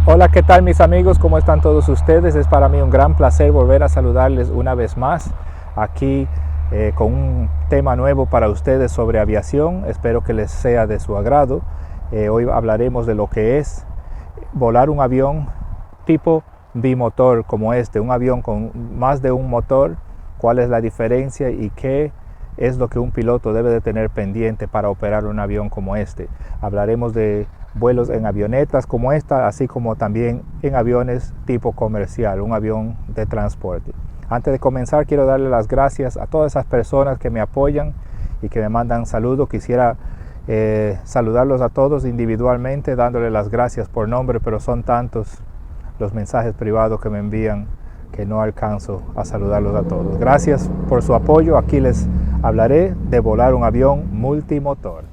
Hola, ¿qué tal mis amigos? ¿Cómo están todos ustedes? Es para mí un gran placer volver a saludarles una vez más aquí con un tema nuevo para ustedes sobre aviación. Espero que les sea de su agrado. Hoy hablaremos de lo que es volar un avión tipo bimotor como este, un avión con más de un motor, cuál es la diferencia y qué es lo que un piloto debe de tener pendiente para operar un avión como este. Hablaremos de vuelos en avionetas como esta, así como también en aviones tipo comercial, un avión de transporte. Antes de comenzar, quiero darle las gracias a todas esas personas que me apoyan y que me mandan saludos. Quisiera saludarlos a todos individualmente, dándole las gracias por nombre, pero son tantos los mensajes privados que me envían que no alcanzo a saludarlos a todos. Gracias por su apoyo. Aquí les hablaré de volar un avión multimotor.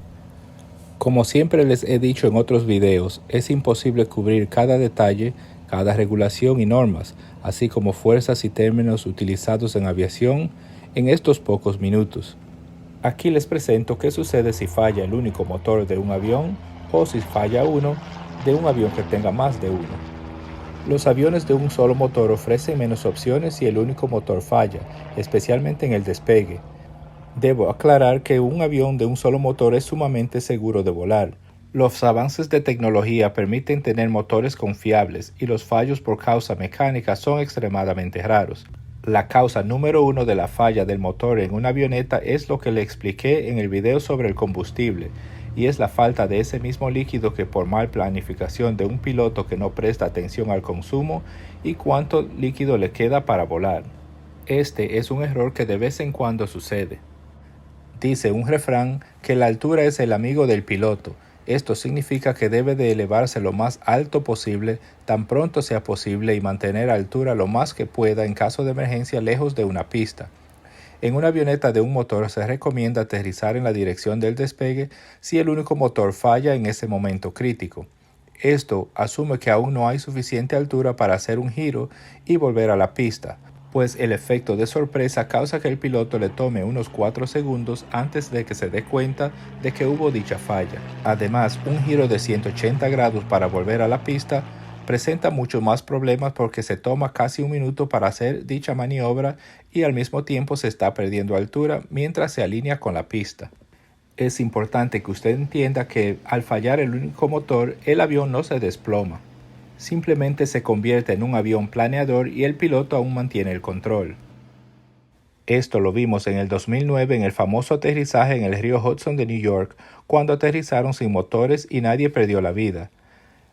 Como siempre les he dicho en otros videos, es imposible cubrir cada detalle, cada regulación y normas, así como fuerzas y términos utilizados en aviación en estos pocos minutos. Aquí les presento qué sucede si falla el único motor de un avión o si falla uno de un avión que tenga más de uno. Los aviones de un solo motor ofrecen menos opciones si el único motor falla, especialmente en el despegue. Debo aclarar que un avión de un solo motor es sumamente seguro de volar. Los avances de tecnología permiten tener motores confiables y los fallos por causa mecánica son extremadamente raros. La causa número uno de la falla del motor en una avioneta es lo que le expliqué en el video sobre el combustible, y es la falta de ese mismo líquido que por mal planificación de un piloto que no presta atención al consumo y cuánto líquido le queda para volar. Este es un error que de vez en cuando sucede. Dice un refrán que la altura es el amigo del piloto. Esto significa que debe de elevarse lo más alto posible, tan pronto sea posible y mantener altura lo más que pueda en caso de emergencia lejos de una pista. En una avioneta de un motor se recomienda aterrizar en la dirección del despegue si el único motor falla en ese momento crítico. Esto asume que aún no hay suficiente altura para hacer un giro y volver a la pista, pues el efecto de sorpresa causa que el piloto le tome unos 4 segundos antes de que se dé cuenta de que hubo dicha falla. Además, un giro de 180 grados para volver a la pista presenta muchos más problemas porque se toma casi un minuto para hacer dicha maniobra y al mismo tiempo se está perdiendo altura mientras se alinea con la pista. Es importante que usted entienda que al fallar el único motor, el avión no se desploma. Simplemente se convierte en un avión planeador y el piloto aún mantiene el control. Esto lo vimos en el 2009 en el famoso aterrizaje en el río Hudson de New York, cuando aterrizaron sin motores y nadie perdió la vida.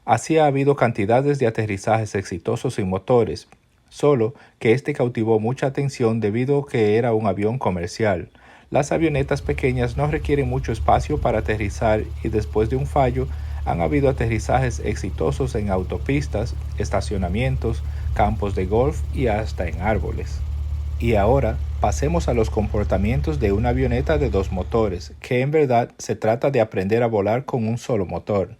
Así ha habido cantidades de aterrizajes exitosos sin motores, solo que este cautivó mucha atención debido a que era un avión comercial. Las avionetas pequeñas no requieren mucho espacio para aterrizar y después de un fallo han habido aterrizajes exitosos en autopistas, estacionamientos, campos de golf y hasta en árboles. Y ahora pasemos a los comportamientos de una avioneta de dos motores, que en verdad se trata de aprender a volar con un solo motor.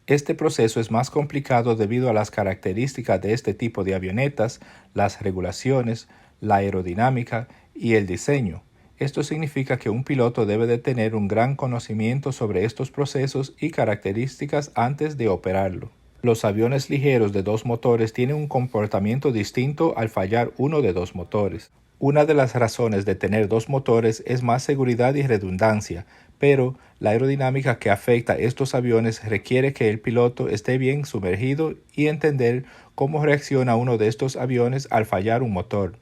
Este proceso es más complicado debido a las características de este tipo de avionetas, las regulaciones, la aerodinámica y el diseño. Esto significa que un piloto debe de tener un gran conocimiento sobre estos procesos y características antes de operarlo. Los aviones ligeros de dos motores tienen un comportamiento distinto al fallar uno de dos motores. Una de las razones de tener dos motores es más seguridad y redundancia, pero la aerodinámica que afecta a estos aviones requiere que el piloto esté bien sumergido y entender cómo reacciona uno de estos aviones al fallar un motor.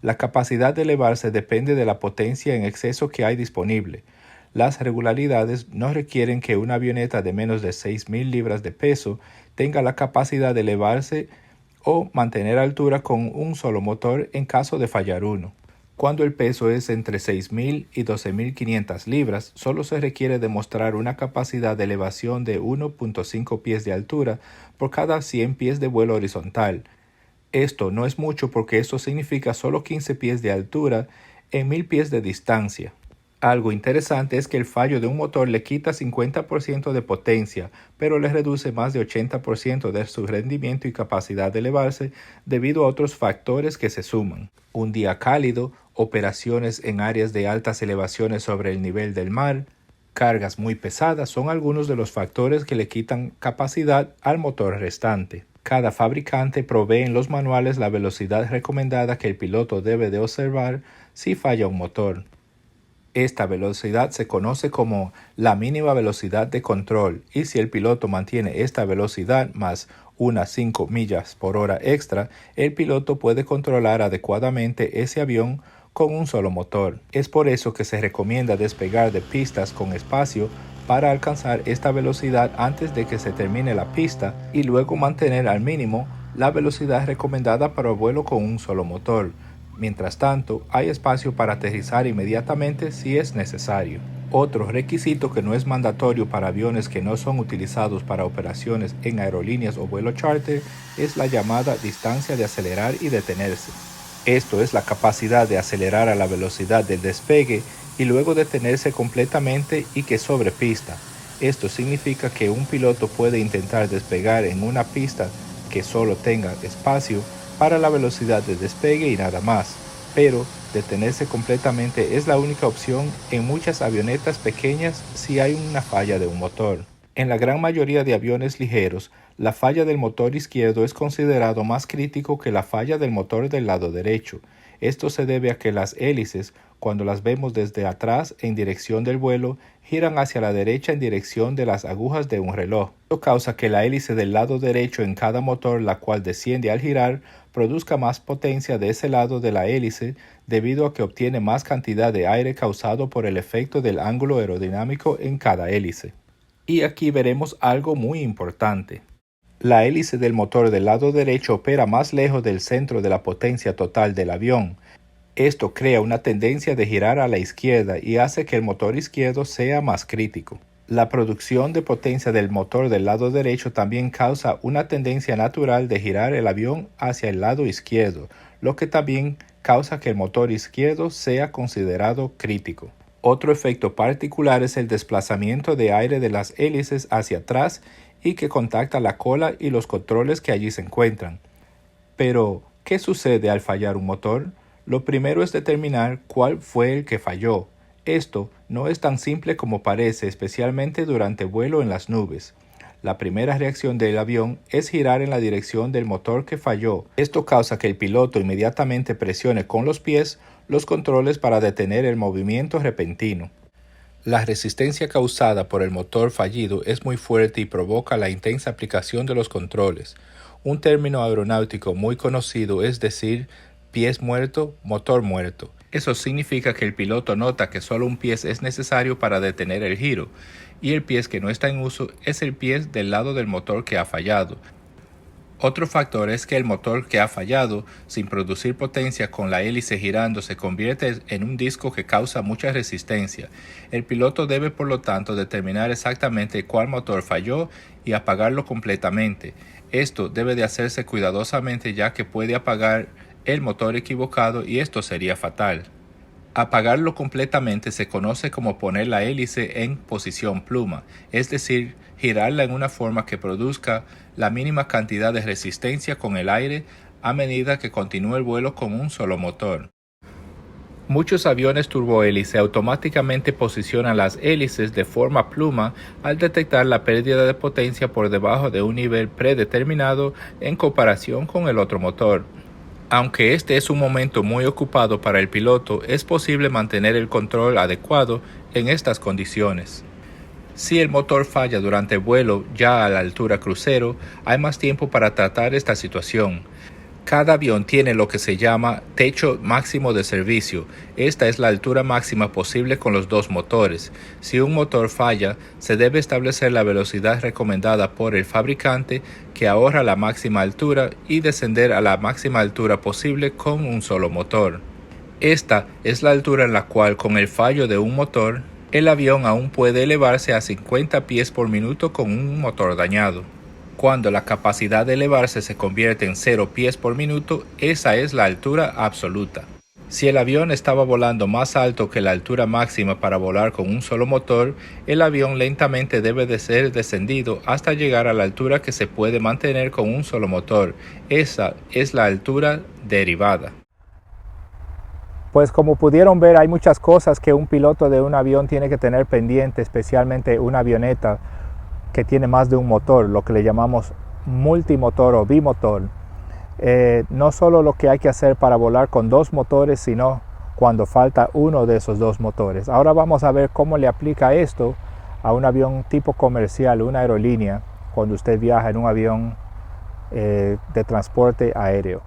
La capacidad de elevarse depende de la potencia en exceso que hay disponible. Las regularidades no requieren que una avioneta de menos de 6.000 libras de peso tenga la capacidad de elevarse o mantener altura con un solo motor en caso de fallar uno. Cuando el peso es entre 6.000 y 12.500 libras, solo se requiere demostrar una capacidad de elevación de 1.5 pies de altura por cada 100 pies de vuelo horizontal. Esto no es mucho porque esto significa solo 15 pies de altura en 1.000 pies de distancia. Algo interesante es que el fallo de un motor le quita 50% de potencia, pero le reduce más de 80% de su rendimiento y capacidad de elevarse debido a otros factores que se suman. Un día cálido, operaciones en áreas de altas elevaciones sobre el nivel del mar, Cargas muy pesadas son algunos de los factores que le quitan capacidad al motor restante. Cada fabricante provee en los manuales la velocidad recomendada que el piloto debe de observar si falla un motor. Esta velocidad se conoce como la mínima velocidad de control y si el piloto mantiene esta velocidad más unas 5 millas por hora extra, el piloto puede controlar adecuadamente ese avión con un solo motor. Es por eso que se recomienda despegar de pistas con espacio para alcanzar esta velocidad antes de que se termine la pista y luego mantener al mínimo la velocidad recomendada para el vuelo con un solo motor. Mientras tanto, hay espacio para aterrizar inmediatamente si es necesario. Otro requisito que no es mandatorio para aviones que no son utilizados para operaciones en aerolíneas o vuelo charter es la llamada distancia de acelerar y detenerse. Esto es la capacidad de acelerar a la velocidad del despegue y luego detenerse completamente y que sobre pista. Esto significa que un piloto puede intentar despegar en una pista que solo tenga espacio para la velocidad de despegue y nada más, pero detenerse completamente es la única opción en muchas avionetas pequeñas si hay una falla de un motor. En la gran mayoría de aviones ligeros, la falla del motor izquierdo es considerado más crítico que la falla del motor del lado derecho. Esto se debe a que las hélices, cuando las vemos desde atrás en dirección del vuelo, giran hacia la derecha en dirección de las agujas de un reloj. Esto causa que la hélice del lado derecho en cada motor, la cual desciende al girar, produzca más potencia de ese lado de la hélice debido a que obtiene más cantidad de aire causado por el efecto del ángulo aerodinámico en cada hélice. Y aquí veremos algo muy importante. La hélice del motor del lado derecho opera más lejos del centro de la potencia total del avión. Esto crea una tendencia de girar a la izquierda y hace que el motor izquierdo sea más crítico. La producción de potencia del motor del lado derecho también causa una tendencia natural de girar el avión hacia el lado izquierdo, lo que también causa que el motor izquierdo sea considerado crítico. Otro efecto particular es el desplazamiento de aire de las hélices hacia atrás y que contacta la cola y los controles que allí se encuentran. Pero, ¿qué sucede al fallar un motor? Lo primero es determinar cuál fue el que falló. Esto no es tan simple como parece, especialmente durante vuelo en las nubes. La primera reacción del avión es girar en la dirección del motor que falló. Esto causa que el piloto inmediatamente presione con los pies los controles para detener el movimiento repentino. La resistencia causada por el motor fallido es muy fuerte y provoca la intensa aplicación de los controles. Un término aeronáutico muy conocido es decir, pies muerto, motor muerto. Eso significa que el piloto nota que solo un pie es necesario para detener el giro, y el pie que no está en uso es el pie del lado del motor que ha fallado. Otro factor es que el motor que ha fallado, sin producir potencia con la hélice girando, se convierte en un disco que causa mucha resistencia. El piloto debe por lo tanto determinar exactamente cuál motor falló y apagarlo completamente. Esto debe de hacerse cuidadosamente ya que puede apagar el motor equivocado y esto sería fatal. Apagarlo completamente se conoce como poner la hélice en posición pluma, es decir, girarla en una forma que produzca la mínima cantidad de resistencia con el aire a medida que continúe el vuelo con un solo motor. Muchos aviones turbohélice automáticamente posicionan las hélices de forma pluma al detectar la pérdida de potencia por debajo de un nivel predeterminado en comparación con el otro motor. Aunque este es un momento muy ocupado para el piloto, es posible mantener el control adecuado en estas condiciones. Si el motor falla durante el vuelo ya a la altura crucero, hay más tiempo para tratar esta situación. Cada avión tiene lo que se llama techo máximo de servicio. Esta es la altura máxima posible con los dos motores. Si un motor falla, se debe establecer la velocidad recomendada por el fabricante que ahorra la máxima altura y descender a la máxima altura posible con un solo motor. Esta es la altura en la cual, con el fallo de un motor, el avión aún puede elevarse a 50 pies por minuto con un motor dañado. Cuando la capacidad de elevarse se convierte en 0 pies por minuto, esa es la altura absoluta. Si el avión estaba volando más alto que la altura máxima para volar con un solo motor, el avión lentamente debe de ser descendido hasta llegar a la altura que se puede mantener con un solo motor. Esa es la altura derivada. Pues como pudieron ver, hay muchas cosas que un piloto de un avión tiene que tener pendiente, especialmente una avioneta que tiene más de un motor, lo que le llamamos multimotor o bimotor. No solo lo que hay que hacer para volar con dos motores, sino cuando falta uno de esos dos motores. Ahora vamos a ver cómo le aplica esto a un avión tipo comercial, una aerolínea, cuando usted viaja en un avión de transporte aéreo.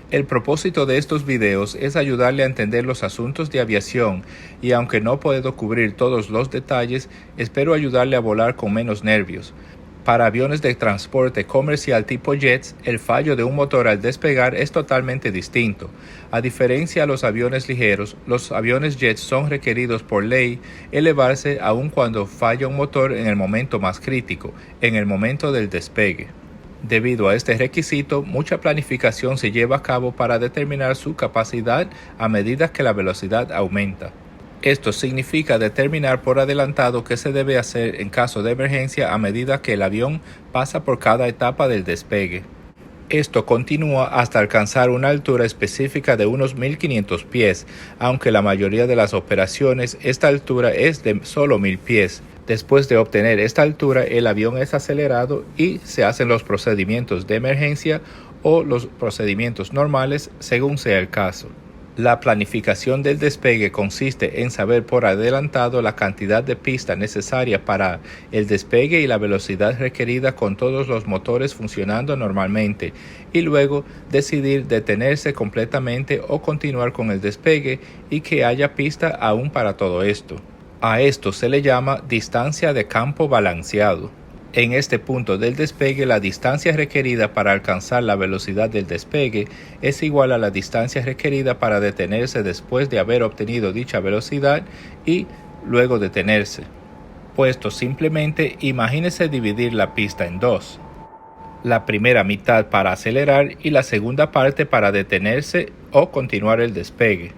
El propósito de estos videos es ayudarle a entender los asuntos de aviación y aunque no puedo cubrir todos los detalles, espero ayudarle a volar con menos nervios. Para aviones de transporte comercial tipo jets, el fallo de un motor al despegar es totalmente distinto. A diferencia de los aviones ligeros, los aviones jets son requeridos por ley elevarse aun cuando falla un motor en el momento más crítico, en el momento del despegue. Debido a este requisito, mucha planificación se lleva a cabo para determinar su capacidad a medida que la velocidad aumenta. Esto significa determinar por adelantado qué se debe hacer en caso de emergencia a medida que el avión pasa por cada etapa del despegue. Esto continúa hasta alcanzar una altura específica de unos 1500 pies, aunque la mayoría de las operaciones esta altura es de solo 1000 pies. Después de obtener esta altura, el avión es acelerado y se hacen los procedimientos de emergencia o los procedimientos normales según sea el caso. La planificación del despegue consiste en saber por adelantado la cantidad de pista necesaria para el despegue y la velocidad requerida con todos los motores funcionando normalmente, y luego decidir detenerse completamente o continuar con el despegue y que haya pista aún para todo esto. A esto se le llama distancia de campo balanceado. En este punto del despegue, la distancia requerida para alcanzar la velocidad del despegue es igual a la distancia requerida para detenerse después de haber obtenido dicha velocidad y luego detenerse. Puesto simplemente, imagínese dividir la pista en dos. La primera mitad para acelerar y la segunda parte para detenerse o continuar el despegue.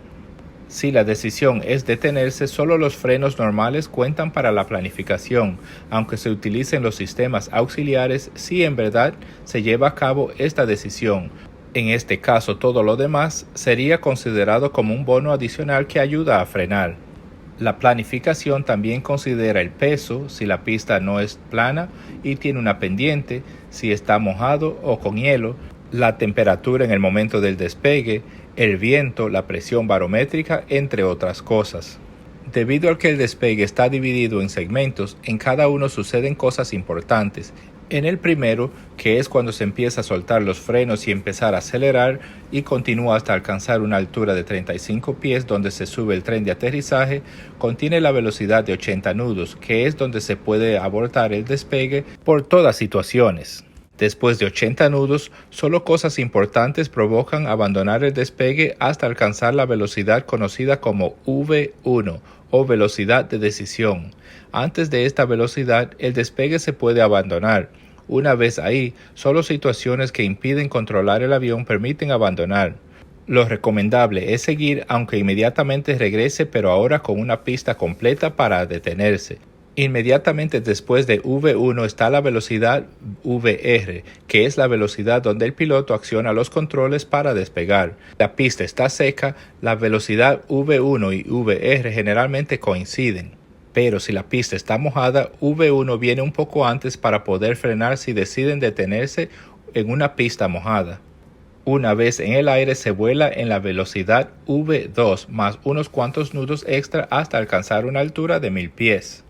Si la decisión es detenerse, solo los frenos normales cuentan para la planificación, aunque se utilicen los sistemas auxiliares si en verdad se lleva a cabo esta decisión. En este caso, todo lo demás sería considerado como un bono adicional que ayuda a frenar. La planificación también considera el peso, si la pista no es plana y tiene una pendiente, si está mojado o con hielo, la temperatura en el momento del despegue, el viento, la presión barométrica, entre otras cosas. Debido a que el despegue está dividido en segmentos, en cada uno suceden cosas importantes. En el primero, que es cuando se empieza a soltar los frenos y empezar a acelerar, y continúa hasta alcanzar una altura de 35 pies donde se sube el tren de aterrizaje, contiene la velocidad de 80 nudos, que es donde se puede abortar el despegue por todas situaciones. Después de 80 nudos, solo cosas importantes provocan abandonar el despegue hasta alcanzar la velocidad conocida como V1 o velocidad de decisión. Antes de esta velocidad, el despegue se puede abandonar. Una vez ahí, solo situaciones que impiden controlar el avión permiten abandonar. Lo recomendable es seguir aunque inmediatamente regrese, pero ahora con una pista completa para detenerse. Inmediatamente después de V1 está la velocidad VR, que es la velocidad donde el piloto acciona los controles para despegar. La pista está seca, la velocidad V1 y VR generalmente coinciden. Pero si la pista está mojada, V1 viene un poco antes para poder frenar si deciden detenerse en una pista mojada. Una vez en el aire se vuela en la velocidad V2 más unos cuantos nudos extra hasta alcanzar una altura de 1000 pies.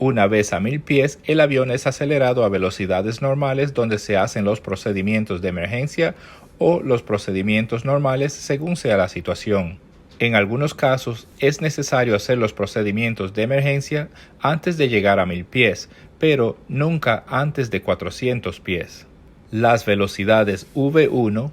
Una vez a 1000 pies, el avión es acelerado a velocidades normales donde se hacen los procedimientos de emergencia o los procedimientos normales según sea la situación. En algunos casos es necesario hacer los procedimientos de emergencia antes de llegar a 1000 pies, pero nunca antes de 400 pies. Las velocidades V1,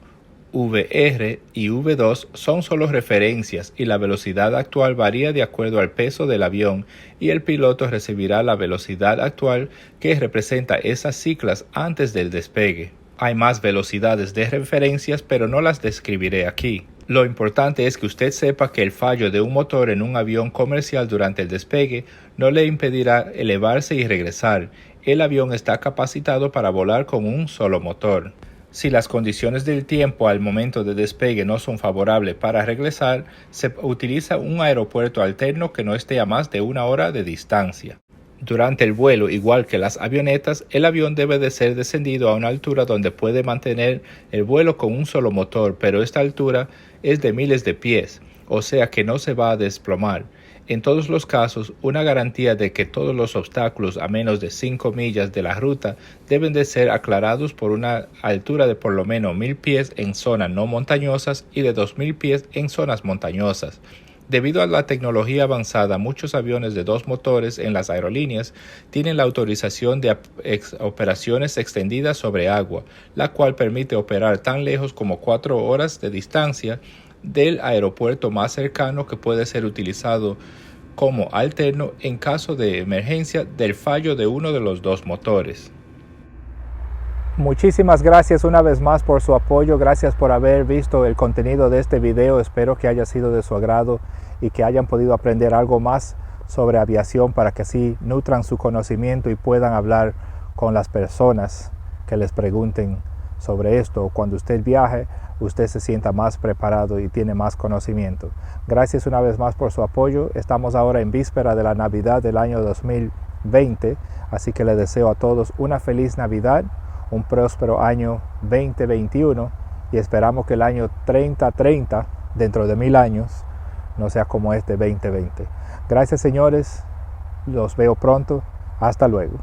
VR y V2 son solo referencias y la velocidad actual varía de acuerdo al peso del avión y el piloto recibirá la velocidad actual que representa esas siglas antes del despegue. Hay más velocidades de referencias, pero no las describiré aquí. Lo importante es que usted sepa que el fallo de un motor en un avión comercial durante el despegue no le impedirá elevarse y regresar. El avión está capacitado para volar con un solo motor. Si las condiciones del tiempo al momento de despegue no son favorables para regresar, se utiliza un aeropuerto alterno que no esté a más de 1 hora de distancia. Durante el vuelo, igual que las avionetas, el avión debe de ser descendido a una altura donde puede mantener el vuelo con un solo motor, pero esta altura es de miles de pies, o sea que no se va a desplomar. En todos los casos, una garantía de que todos los obstáculos a menos de 5 millas de la ruta deben de ser aclarados por una altura de por lo menos 1000 pies en zonas no montañosas y de 2000 pies en zonas montañosas. Debido a la tecnología avanzada, muchos aviones de 2 motores en las aerolíneas tienen la autorización de operaciones extendidas sobre agua, la cual permite operar tan lejos como 4 horas de distancia del aeropuerto más cercano, que puede ser utilizado como alterno en caso de emergencia del fallo de uno de los 2 motores. Muchísimas gracias una vez más por su apoyo, gracias por haber visto el contenido de este video, espero que haya sido de su agrado y que hayan podido aprender algo más sobre aviación para que así nutran su conocimiento y puedan hablar con las personas que les pregunten sobre esto. Cuando usted viaje, usted se sienta más preparado y tiene más conocimiento. Gracias una vez más por su apoyo. Estamos ahora en víspera de la Navidad del año 2020, así que les deseo a todos una feliz Navidad, un próspero año 2021 y esperamos que el año 3030, dentro de 1000 años, no sea como este 2020. Gracias, señores, los veo pronto. Hasta luego.